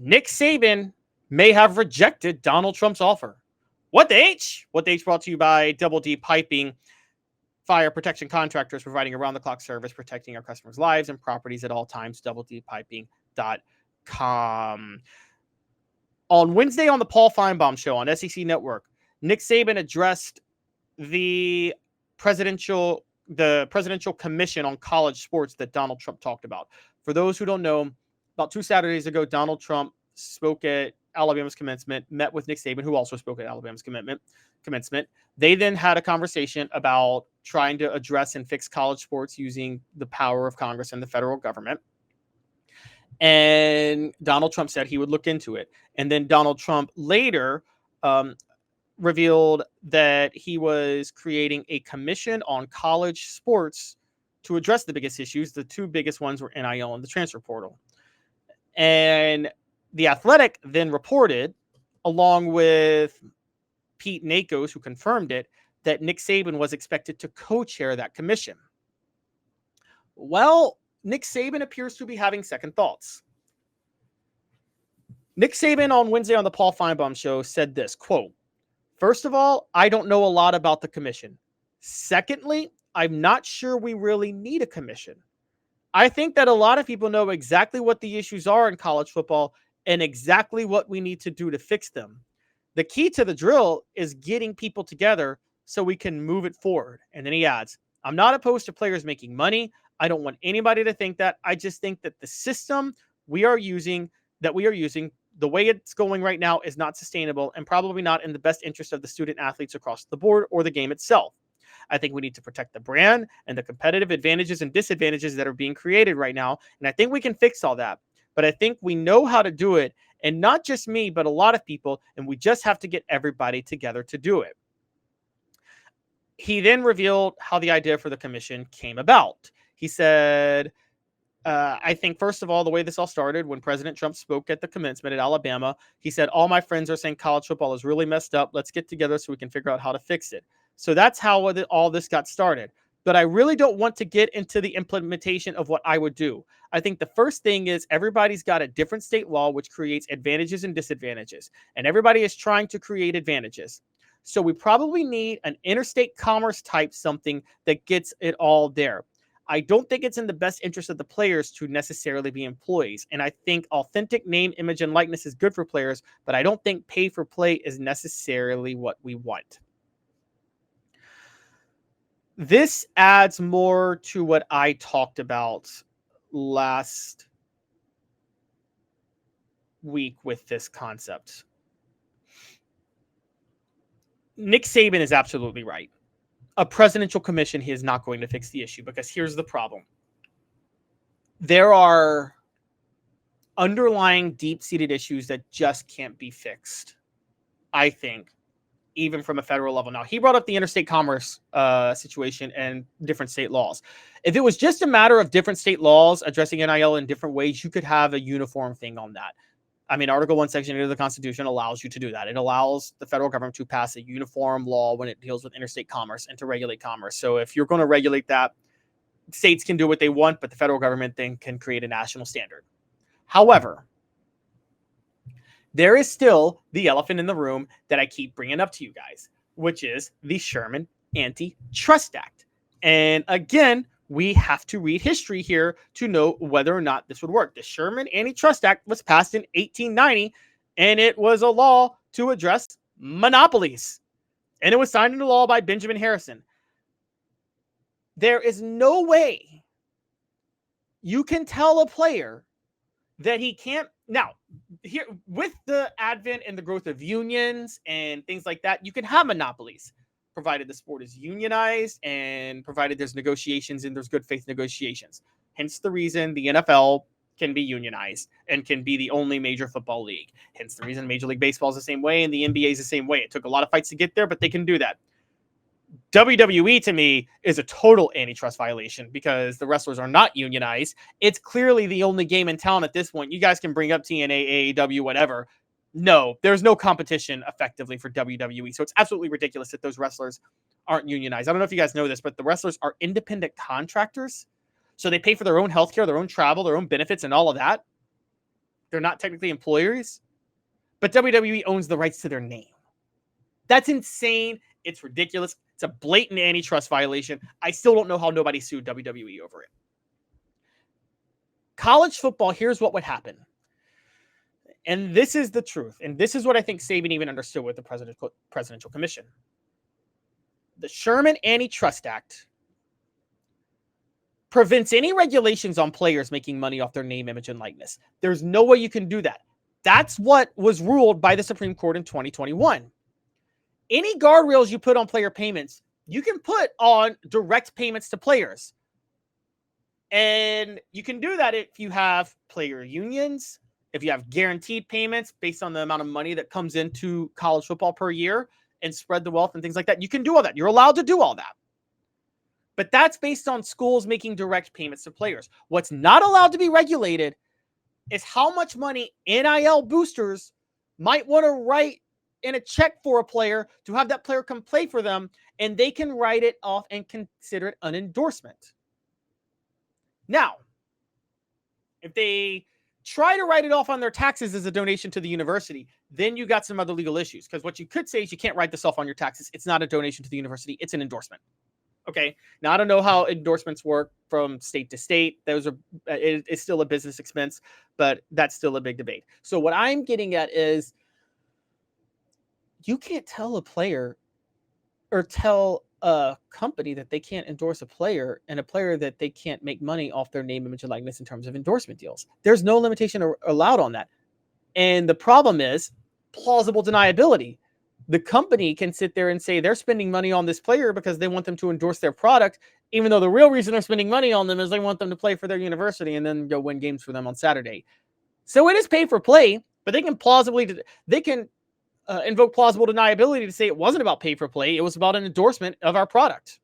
Nick Saban may have rejected Donald Trump's offer. What the H? What the H brought to you by Double D Piping, fire protection contractors providing around-the-clock service, protecting our customers' lives and properties at all times, doubledpiping.com. On Wednesday on the Paul Feinbaum Show on SEC Network, Nick Saban addressed the presidential commission on college sports that Donald Trump talked about. For those who don't know, about 2 Saturdays ago, Donald Trump spoke at Alabama's commencement, met with Nick Saban, who also spoke at Alabama's commencement. They then had a conversation about trying to address and fix college sports using the power of Congress and the federal government. And Donald Trump said he would look into it. And then Donald Trump later revealed that he was creating a commission on college sports to address the biggest issues. The 2 biggest ones were NIL and the transfer portal. And The Athletic then reported, along with Pete Nakos, who confirmed it, that Nick Saban was expected to co-chair that commission. Well, Nick Saban appears to be having second thoughts. Nick Saban on Wednesday on the Paul Feinbaum Show said this, quote, "First of all, I don't know a lot about the commission. Secondly, I'm not sure we really need a commission. I think that a lot of people know exactly what the issues are in college football and exactly what we need to do to fix them. The key to the drill is getting people together so we can move it forward." And then he adds, "I'm not opposed to players making money. I don't want anybody to think that. I just think that the system we are using, the way it's going right now is not sustainable and probably not in the best interest of the student athletes across the board or the game itself. I think we need to protect the brand and the competitive advantages and disadvantages that are being created right now. And I think we can fix all that. But I think we know how to do it. And not just me, but a lot of people. And we just have to get everybody together to do it." He then revealed how the idea for the commission came about. He said, I think, first of all, the way this all started, when President Trump spoke at the commencement at Alabama, he said, "All my friends are saying college football is really messed up. Let's get together so we can figure out how to fix it." So that's how all this got started. But I really don't want to get into the implementation of what I would do. I think the first thing is everybody's got a different state law, which creates advantages and disadvantages. And everybody is trying to create advantages. So we probably need an interstate commerce type something that gets it all there. I don't think it's in the best interest of the players to necessarily be employees. And I think authentic name, image, and likeness is good for players, but I don't think pay for play is necessarily what we want. This adds more to what I talked about last week with this concept. Nick Saban is absolutely right. A presidential commission is not going to fix the issue, because here's the problem. There are underlying deep-seated issues that just can't be fixed, I think, even from a federal level. Now, he brought up the interstate commerce situation and different state laws. If it was just a matter of different state laws addressing NIL in different ways, you could have a uniform thing on that. I mean, Article 1, Section 8 of the Constitution allows you to do that. It allows the federal government to pass a uniform law when it deals with interstate commerce and to regulate commerce. So if you're going to regulate that, states can do what they want, but the federal government then can create a national standard. However, there is still the elephant in the room that I keep bringing up to you guys, which is the Sherman Antitrust Act. And again, we have to read history here to know whether or not this would work. The Sherman Antitrust Act was passed in 1890, and it was a law to address monopolies. And it was signed into law by Benjamin Harrison. There is no way you can tell a player that he can't. Now, here, with the advent and the growth of unions and things like that, you can have monopolies, provided the sport is unionized and provided there's negotiations and there's good faith negotiations. Hence the reason the NFL can be unionized and can be the only major football league. Hence the reason Major League Baseball is the same way and the NBA is the same way. It took a lot of fights to get there, but they can do that. WWE, to me, is a total antitrust violation because the wrestlers are not unionized. It's clearly the only game in town at this point. You guys can bring up TNA, AEW, whatever. No, there's no competition effectively for WWE. So it's absolutely ridiculous that those wrestlers aren't unionized. I don't know if you guys know this, but the wrestlers are independent contractors. So they pay for their own healthcare, their own travel, their own benefits, and all of that. They're not technically employers, but WWE owns the rights to their name. That's insane. It's ridiculous. It's a blatant antitrust violation. I still don't know how nobody sued WWE over it. College football, here's what would happen. And this is the truth. And this is what I think Sabin even understood with the Presidential Commission. The Sherman Antitrust Act prevents any regulations on players making money off their name, image, and likeness. There's no way you can do that. That's what was ruled by the Supreme Court in 2021. Any guardrails you put on player payments, you can put on direct payments to players. And you can do that if you have player unions, if you have guaranteed payments based on the amount of money that comes into college football per year and spread the wealth and things like that. You can do all that. You're allowed to do all that. But that's based on schools making direct payments to players. What's not allowed to be regulated is how much money NIL boosters might want to write in a check for a player to have that player come play for them, and they can write it off and consider it an endorsement. Now, if they try to write it off on their taxes as a donation to the university, then you got some other legal issues. Because what you could say is you can't write this off on your taxes. It's not a donation to the university. It's an endorsement. Okay. Now, I don't know how endorsements work from state to state. It's still a business expense, but that's still a big debate. So what I'm getting at is you can't tell a player or tell a company that they can't endorse a player and a player that they can't make money off their name, image, and likeness in terms of endorsement deals. There's no limitation allowed on that. And the problem is plausible deniability. The company can sit there and say they're spending money on this player because they want them to endorse their product, even though the real reason they're spending money on them is they want them to play for their university and then go win games for them on Saturday. So it is pay for play, but they can invoke plausible deniability to say it wasn't about pay for play. It was about an endorsement of our product.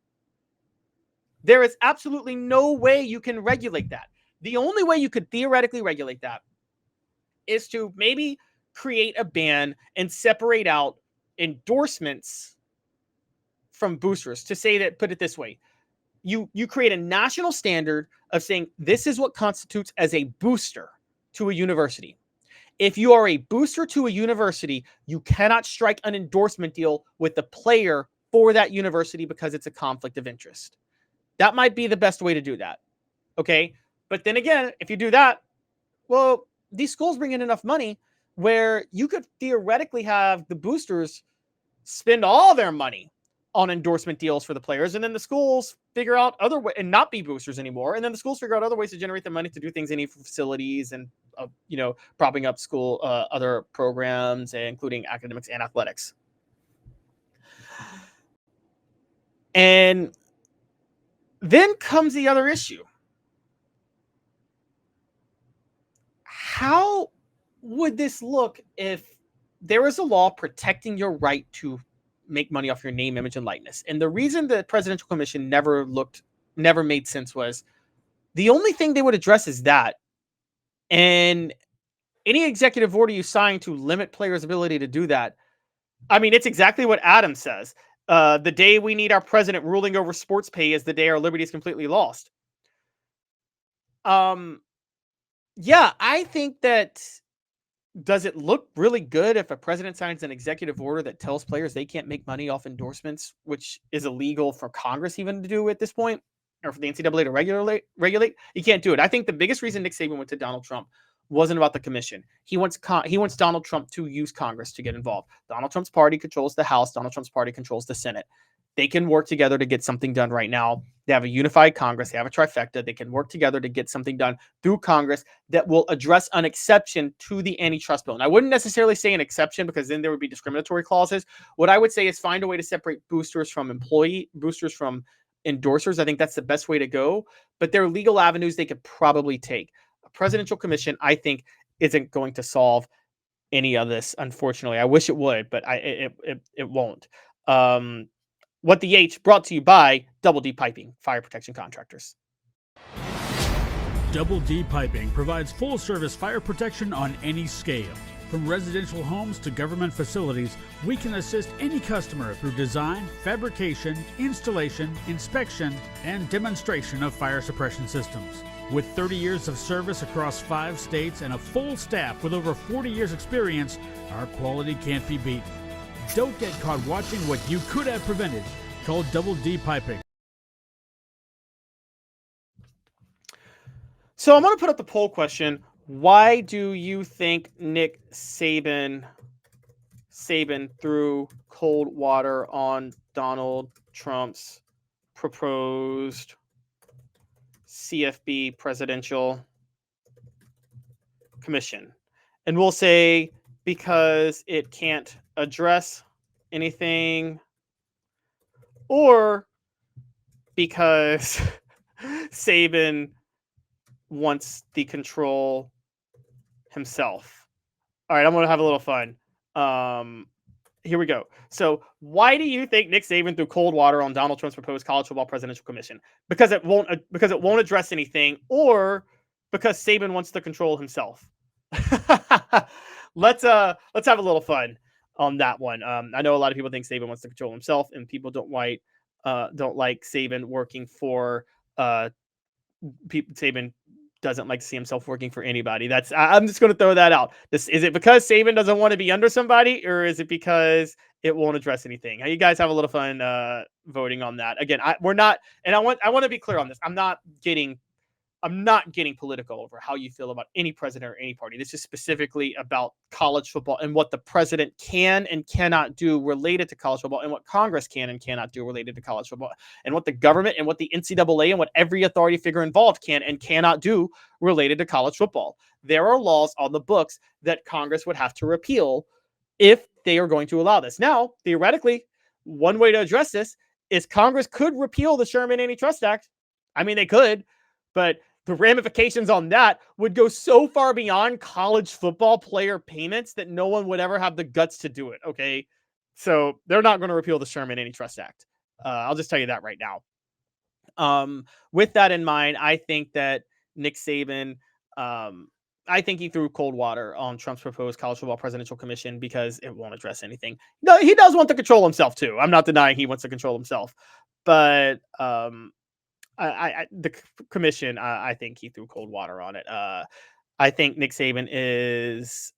There is absolutely no way you can regulate that. The only way you could theoretically regulate that is to maybe create a ban and separate out endorsements from boosters. To say that, put it this way, you create a national standard of saying this is what constitutes as a booster to a university. If you are a booster to a university, you cannot strike an endorsement deal with the player for that university because it's a conflict of interest. That might be the best way to do that. Okay. But then again, if you do that, well, these schools bring in enough money where you could theoretically have the boosters spend all their money on endorsement deals for the players, and then the schools figure out other ways and not be boosters anymore. And then the schools figure out other ways to generate the money to do things they need for facilities and, propping up school, other programs, including academics and athletics. And then comes the other issue. How would this look if there was a law protecting your right to make money off your name, image, and likeness? And the reason the Presidential Commission never made sense was the only thing they would address is that. And any executive order you sign to limit players' ability to do that, I mean, it's exactly what Adam says. The day we need our president ruling over sports pay is the day our liberty is completely lost. Yeah, I think that. Does it look really good if a president signs an executive order that tells players they can't make money off endorsements, which is illegal for Congress even to do at this point, or for the NCAA to regulate? You can't do it. I think the biggest reason Nick Saban went to Donald Trump wasn't about the commission. He wants Donald Trump to use Congress to get involved. Donald Trump's party controls the House. Donald Trump's party controls the Senate. They can work together to get something done right now. They have a unified Congress. They have a trifecta. They can work together to get something done through Congress that will address an exception to the antitrust bill. And I wouldn't necessarily say an exception because then there would be discriminatory clauses. What I would say is find a way to separate boosters from boosters from endorsers. I think that's the best way to go. But there are legal avenues they could probably take. A presidential commission, I think, isn't going to solve any of this, unfortunately. I wish it would, but it won't. What the H brought to you by Double D Piping, fire protection contractors. Double D Piping provides full-service fire protection on any scale. From residential homes to government facilities, we can assist any customer through design, fabrication, installation, inspection, and demonstration of fire suppression systems. With 30 years of service across 5 states and a full staff with over 40 years experience, our quality can't be beat. Don't get caught watching what you could have prevented. Call Double D Piping. So I'm going to put up the poll question. Why do you think Nick Saban threw cold water on Donald Trump's proposed CFB presidential commission? And we'll say because it can't address anything, or because Saban wants the control himself. All right, I'm going to have a little fun. Here we go. So why do you think Nick Saban threw cold water on Donald Trump's proposed college football presidential commission? Because it won't address anything, or because Saban wants to control himself? Let's have a little fun on that one. I know a lot of people think Saban wants to control himself, and people don't like Saban working for Saban doesn't like to see himself working for anybody. I'm just going to throw that out. Is it because Saban doesn't want to be under somebody, or is it because it won't address anything? You guys have a little fun voting on that. Again, we're not, and I want to be clear on this. I'm not getting political over how you feel about any president or any party. This is specifically about college football and what the president can and cannot do related to college football, and what Congress can and cannot do related to college football, and what the government and what the NCAA and what every authority figure involved can and cannot do related to college football. There are laws on the books that Congress would have to repeal if they are going to allow this. Now, theoretically, one way to address this is Congress could repeal the Sherman Antitrust Act. I mean, they could, but the ramifications on that would go so far beyond college football player payments that no one would ever have the guts to do it. Okay. So they're not going to repeal the Sherman Antitrust Act. I'll just tell you that right now. With that in mind, I think that Nick Saban, I think he threw cold water on Trump's proposed college football presidential commission because it won't address anything. No, he does want to control himself too. I'm not denying he wants to control himself, but, the commission, I think he threw cold water on it. I think Nick Saban is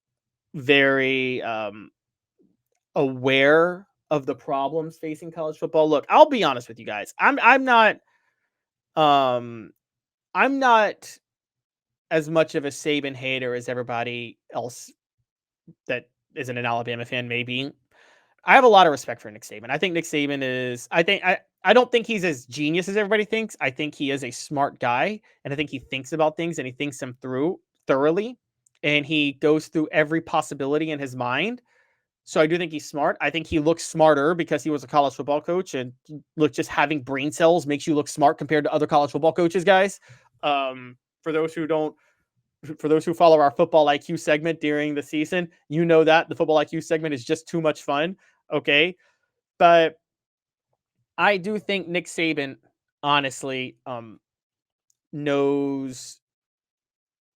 very aware of the problems facing college football. Look, I'll be honest with you guys. I'm not as much of a Saban hater as everybody else that isn't an Alabama fan maybe. I have a lot of respect for Nick Saban. I think Nick Saban is, I don't think he's as genius as everybody thinks. I think he is a smart guy, and I think he thinks about things and he thinks them through thoroughly, and he goes through every possibility in his mind. So I do think he's smart. I think he looks smarter because he was a college football coach, and look, just having brain cells makes you look smart compared to other college football coaches, guys. For those who follow our football IQ segment during the season, you know that the football IQ segment is just too much fun. Okay. But I do think Nick Saban, honestly, knows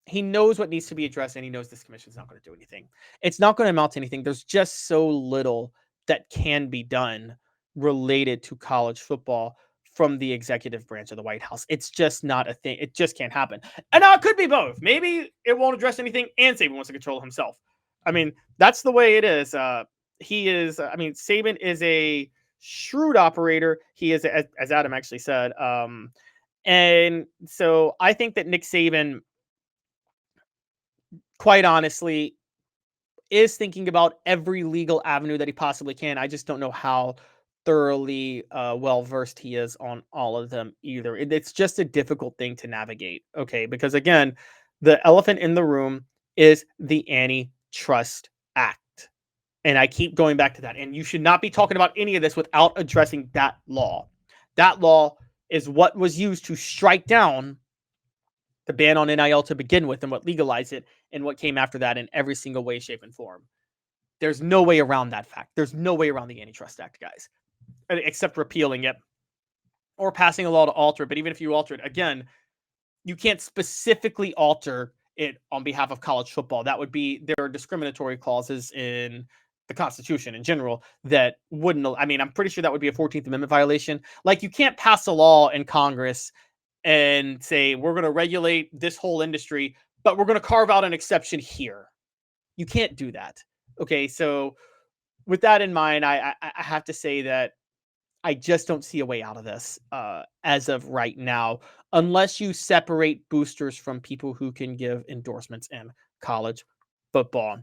what needs to be addressed, and he knows this commission is not going to do anything. It's not going to amount to anything. There's just so little that can be done related to college football from the executive branch of the White House. It's just not a thing. It just can't happen. And now it could be both. Maybe it won't address anything and Saban wants to control himself. I mean, that's the way it is. Saban is a shrewd operator. He is, as Adam actually said. And so I think that Nick Saban, quite honestly, is thinking about every legal avenue that he possibly can. I just don't know how thoroughly well-versed he is on all of them either. It's just a difficult thing to navigate. Okay. Because again, the elephant in the room is the Antitrust Act. And I keep going back to that. And you should not be talking about any of this without addressing that law. That law is what was used to strike down the ban on NIL to begin with, and what legalized it, and what came after that in every single way, shape, and form. There's no way around that fact. There's no way around the Antitrust Act, guys, except repealing it or passing a law to alter it. But even if you alter it, again, you can't specifically alter it on behalf of college football. There are discriminatory clauses in the Constitution in general that wouldn't, I'm pretty sure that would be a 14th Amendment violation. Like, you can't pass a law in Congress and say, we're going to regulate this whole industry, but we're going to carve out an exception here. You can't do that. Okay, so with that in mind, I have to say that I just don't see a way out of this as of right now, unless you separate boosters from people who can give endorsements in college football.